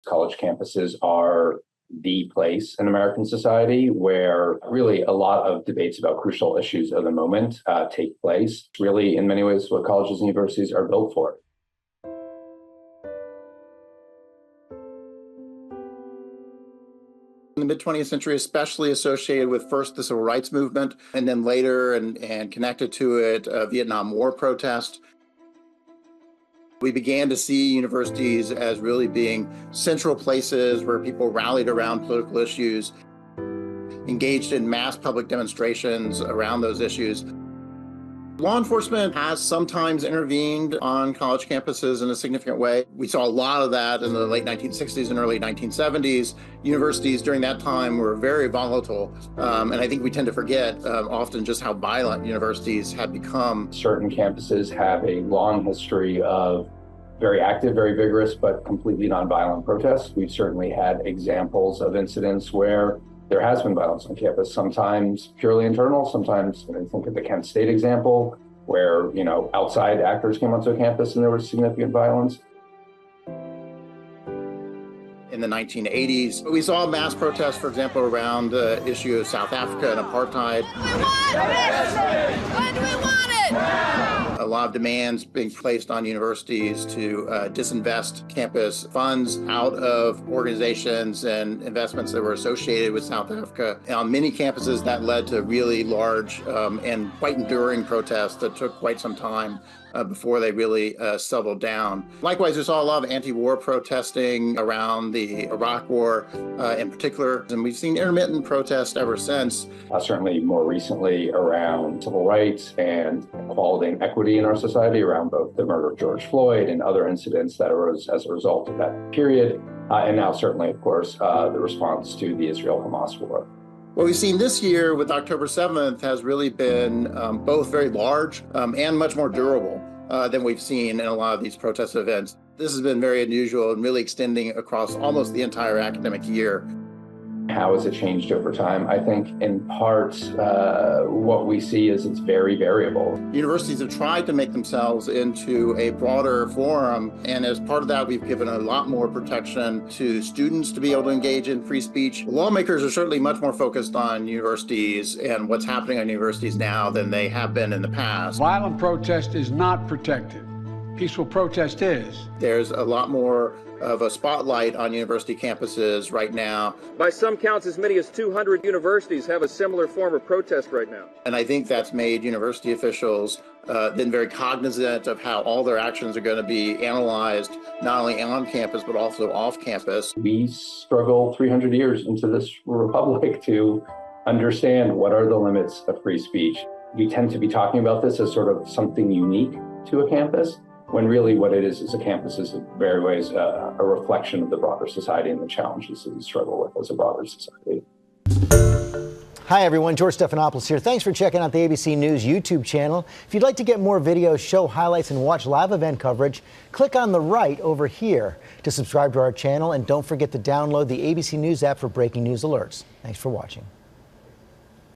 College campuses are the place in American society where really a lot of debates about crucial issues of the moment take place. Really, in many ways, what colleges and universities are built for. In the mid-20th century, especially associated with first the civil rights movement, and then later and connected to it, Vietnam War protest. We began to see universities as really being central places where people rallied around political issues, engaged in mass public demonstrations around those issues. Law enforcement has sometimes intervened on college campuses in a significant way. We saw a lot of that in the late 1960s and early 1970s. Universities during that time were very volatile, and I think we tend to forget often just how violent universities had become. Certain campuses have a long history of very active, very vigorous, but completely nonviolent protests. We've certainly had examples of incidents where there has been violence on campus, sometimes purely internal, sometimes, I think of the Kent State example, where, outside actors came onto a campus and there was significant violence. In the 1980s, we saw mass protests, for example, around the issue of South Africa and apartheid. When do we want it? A lot of demands being placed on universities to disinvest campus funds out of organizations and investments that were associated with South Africa. And on many campuses, that led to really large and quite enduring protests that took quite some time before they really settled down. Likewise, we saw a lot of anti-war protesting around the Iraq War in particular, and we've seen intermittent protests ever since. Certainly more recently around civil rights and equality and equity in our society, around both the murder of George Floyd and other incidents that arose as a result of that period. And now certainly, of course, the response to the Israel-Hamas war. What we've seen this year with October 7th has really been both very large and much more durable than we've seen in a lot of these protest events. This has been very unusual and really extending across almost the entire academic year. How has it changed over time? I think in part, what we see is it's very variable. Universities have tried to make themselves into a broader forum, and as part of that, we've given a lot more protection to students to be able to engage in free speech. Lawmakers are certainly much more focused on universities and what's happening on universities now than they have been in the past. Violent protest is not protected. Peaceful protest is. There's a lot more of a spotlight on university campuses right now. By some counts, as many as 200 universities have a similar form of protest right now. And I think that's made university officials then very cognizant of how all their actions are going to be analyzed, not only on campus, but also off campus. We struggle 300 years into this republic to understand what are the limits of free speech. We tend to be talking about this as sort of something unique to a campus, when really what it is a campus is in very ways a reflection of the broader society and the challenges that we struggle with as a broader society. Hi everyone, George Stephanopoulos here. Thanks for checking out the ABC News YouTube channel. If you'd like to get more videos, show highlights, and watch live event coverage, click on the right over here to subscribe to our channel, and don't forget to download the ABC News app for breaking news alerts. Thanks for watching.